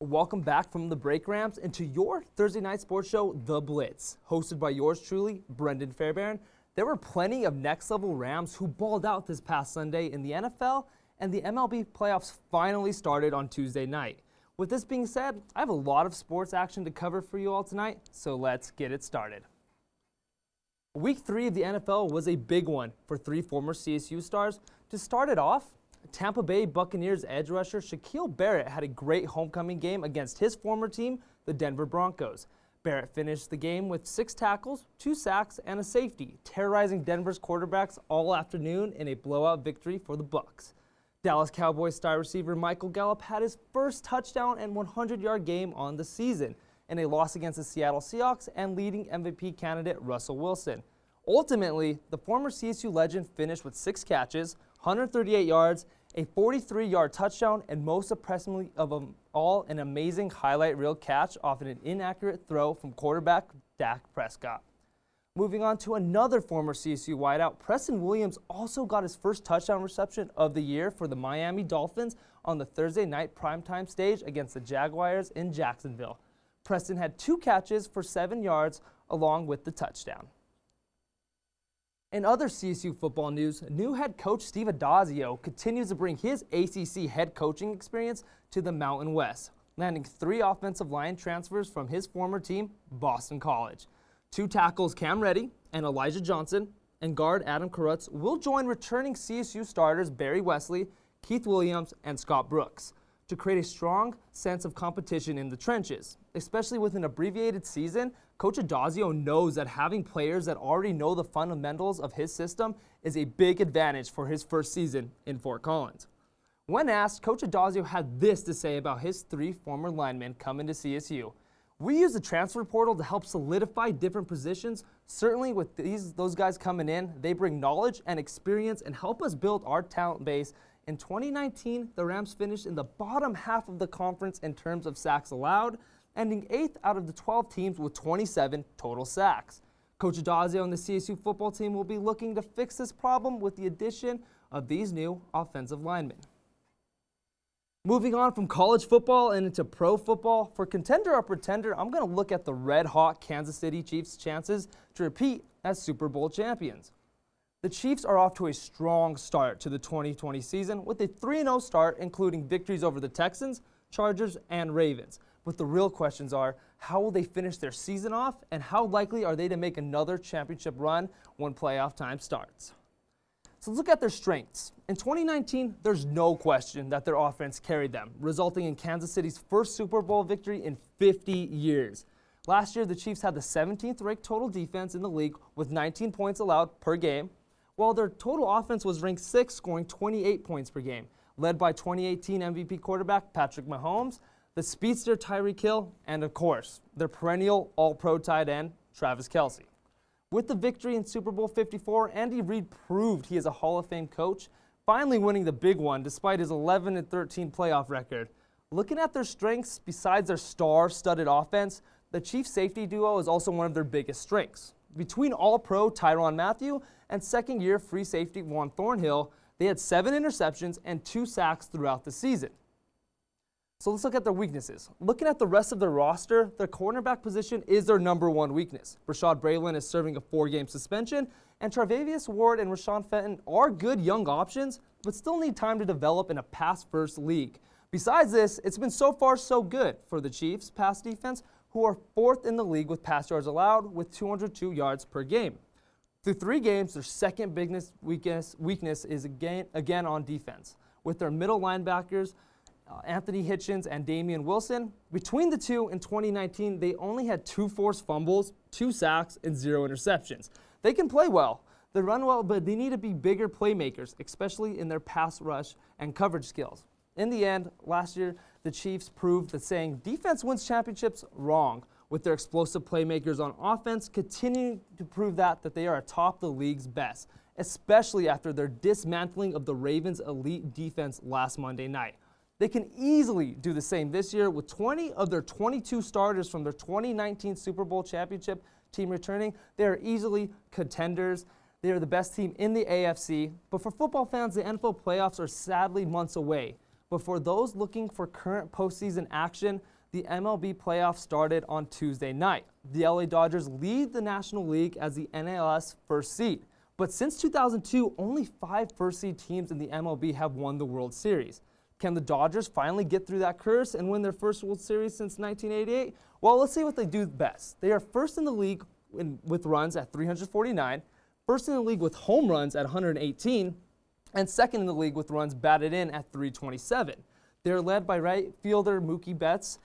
Welcome back from the break, Rams, into your Thursday night sports show, The Blitz, hosted by yours truly, Brendon Fairbairn. There were plenty of next-level Rams who balled out this past Sunday in the NFL, and the MLB playoffs finally started on Tuesday night. With this being said, I have a lot of sports action to cover for you all tonight, so let's get it started. Week 3 of the NFL was a big one for three former CSU stars. To start it off, Tampa Bay Buccaneers edge rusher Shaquille Barrett had a great homecoming game against his former team, the Denver Broncos. Barrett finished the game with 6 tackles, 2 sacks, and a safety, terrorizing Denver's quarterbacks all afternoon in a blowout victory for the Bucs. Dallas Cowboys star receiver Michael Gallup had his first touchdown and 100-yard game on the season in a loss against the Seattle Seahawks and leading MVP candidate Russell Wilson. Ultimately, the former CSU legend finished with 6 catches, 138 yards, a 43-yard touchdown, and most impressively of them all, an amazing highlight reel catch off an inaccurate throw from quarterback Dak Prescott. Moving on to another former CSU wideout, Preston Williams also got his first touchdown reception of the year for the Miami Dolphins on the Thursday night primetime stage against the Jaguars in Jacksonville. Preston had 2 catches for 7 yards along with the touchdown. In other CSU football news, new head coach Steve Addazio continues to bring his ACC head coaching experience to the Mountain West, landing 3 offensive line transfers from his former team, Boston College. 2 tackles Cam Reddy and Elijah Johnson and guard Adam Karutz will join returning CSU starters Barry Wesley, Keith Williams, and Scott Brooks to create a strong sense of competition in the trenches. Especially with an abbreviated season, Coach Addazio knows that having players that already know the fundamentals of his system is a big advantage for his first season in Fort Collins. When asked, Coach Addazio had this to say about his 3 former linemen coming to CSU. "We use the transfer portal to help solidify different positions. Certainly with those guys coming in, they bring knowledge and experience and help us build our talent base. In 2019, the Rams finished in the bottom half of the conference in terms of sacks allowed, ending 8th out of the 12 teams with 27 total sacks. Coach Addazio and the CSU football team will be looking to fix this problem with the addition of these new offensive linemen." Moving on from college football and into pro football, for contender or pretender, I'm going to look at the red-hot Kansas City Chiefs' chances to repeat as Super Bowl champions. The Chiefs are off to a strong start to the 2020 season with a 3-0 start, including victories over the Texans, Chargers, and Ravens. But the real questions are, how will they finish their season off, and how likely are they to make another championship run when playoff time starts? So let's look at their strengths. In 2019, there's no question that their offense carried them, resulting in Kansas City's first Super Bowl victory in 50 years. Last year, the Chiefs had the 17th ranked total defense in the league with 19 points allowed per game, while their total offense was ranked 6th, scoring 28 points per game, led by 2018 MVP quarterback Patrick Mahomes, the speedster Tyreek Hill, and of course, their perennial all-pro tight end, Travis Kelce. With the victory in Super Bowl 54, Andy Reid proved he is a Hall of Fame coach, finally winning the big one despite his 11-13 playoff record. Looking at their strengths, besides their star-studded offense, the Chiefs safety duo is also one of their biggest strengths. Between all-pro Tyrann Mathieu and second-year free safety Juan Thornhill, they had 7 interceptions and 2 sacks throughout the season. So let's look at their weaknesses. Looking at the rest of their roster, their cornerback position is their #1 weakness. Rashad Braylon is serving a 4-game suspension, and Charvarius Ward and Rashawn Fenton are good young options, but still need time to develop in a pass-first league. Besides this, it's been so far so good for the Chiefs' pass defense, who are 4th in the league with pass yards allowed with 202 yards per game. Through 3 games, their second biggest weakness is again on defense. With their middle linebackers, Anthony Hitchens and Damian Wilson, between the two in 2019, they only had 2 forced fumbles, 2 sacks, and 0 interceptions. They can play well, they run well, but they need to be bigger playmakers, especially in their pass rush and coverage skills. In the end, last year, the Chiefs proved that saying defense wins championships wrong, with their explosive playmakers on offense continuing to prove that they are atop the league's best, especially after their dismantling of the Ravens' elite defense last Monday night. They can easily do the same this year with 20 of their 22 starters from their 2019 Super Bowl championship team returning. They are easily contenders. They are the best team in the AFC. But for football fans, the NFL playoffs are sadly months away. But for those looking for current postseason action, the MLB playoffs started on Tuesday night. The LA Dodgers lead the National League as the NLS first seed. But since 2002, only 5 first-seed teams in the MLB have won the World Series. Can the Dodgers finally get through that curse and win their first World Series since 1988? Well, let's see what they do best. They are first in the league with runs at 349, first in the league with home runs at 118, and second in the league with runs batted in at 327. They're led by right fielder Mookie Betts,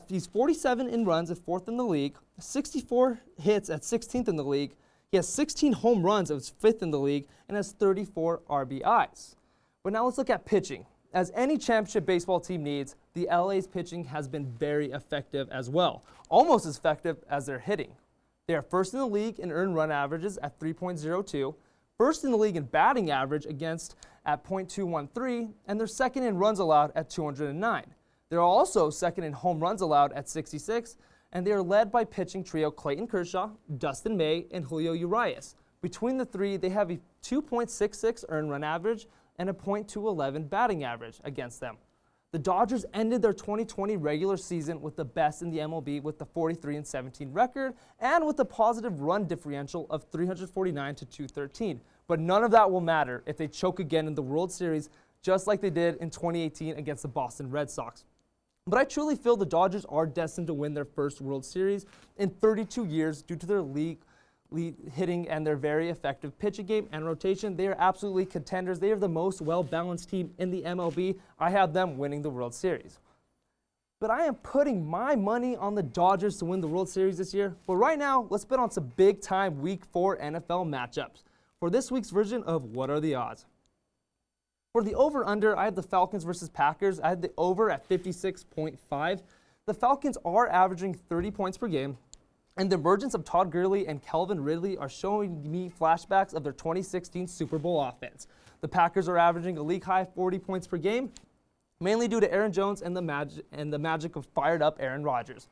he's 47 in runs at 4th in the league, 64 hits at 16th in the league. He has 16 home runs, at 5th in the league, and has 34 RBIs. But now let's look at pitching. As any championship baseball team needs, the LA's pitching has been very effective as well, almost as effective as their hitting. They are first in the league in earned run averages at 3.02, first in the league in batting average against at .213, and they're second in runs allowed at 209. They're also second in home runs allowed at 66, and they are led by pitching trio Clayton Kershaw, Dustin May, and Julio Urias. Between the three, they have a 2.66 earned run average and a .211 batting average against them. The Dodgers ended their 2020 regular season with the best in the MLB with the 43-17 record and with a positive run differential of 349 to 213. But none of that will matter if they choke again in the World Series, just like they did in 2018 against the Boston Red Sox. But I truly feel the Dodgers are destined to win their first World Series in 32 years due to their league hitting and their very effective pitching game and rotation. They are absolutely contenders. They are the most well-balanced team in the MLB. I have them winning the World Series. But I am putting my money on the Dodgers to win the World Series this year. But right now, let's bet on some big-time Week 4 NFL matchups. For this week's version of What Are the Odds? For the over-under, I have the Falcons versus Packers. I had the over at 56.5. The Falcons are averaging 30 points per game, and the emergence of Todd Gurley and Calvin Ridley are showing me flashbacks of their 2016 Super Bowl offense. The Packers are averaging a league-high 40 points per game, mainly due to Aaron Jones and the magic of fired-up Aaron Rodgers.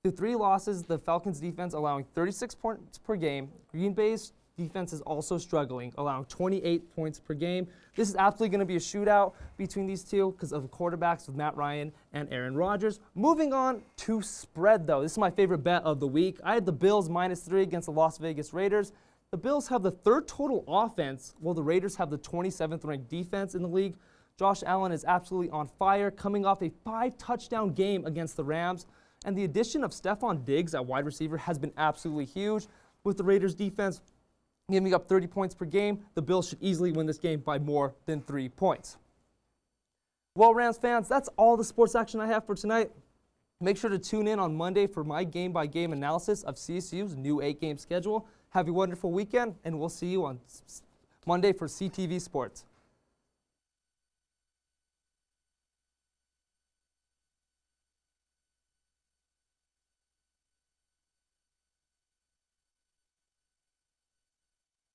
Through 3 losses, the Falcons' defense allowing 36 points per game. Green Bay's defense is also struggling, allowing 28 points per game. This is absolutely going to be a shootout between these two because of the quarterbacks of Matt Ryan and Aaron Rodgers. Moving on to spread, though. This is my favorite bet of the week. I had the Bills -3 against the Las Vegas Raiders. The Bills have the 3rd total offense, while the Raiders have the 27th ranked defense in the league. Josh Allen is absolutely on fire, coming off a 5-touchdown game against the Rams. And the addition of Stephon Diggs at wide receiver has been absolutely huge. With the Raiders defense giving up 30 points per game, the Bills should easily win this game by more than 3 points. Well, Rams fans, that's all the sports action I have for tonight. Make sure to tune in on Monday for my game-by-game analysis of CSU's new 8-game schedule. Have a wonderful weekend, and we'll see you on Monday for CTV Sports.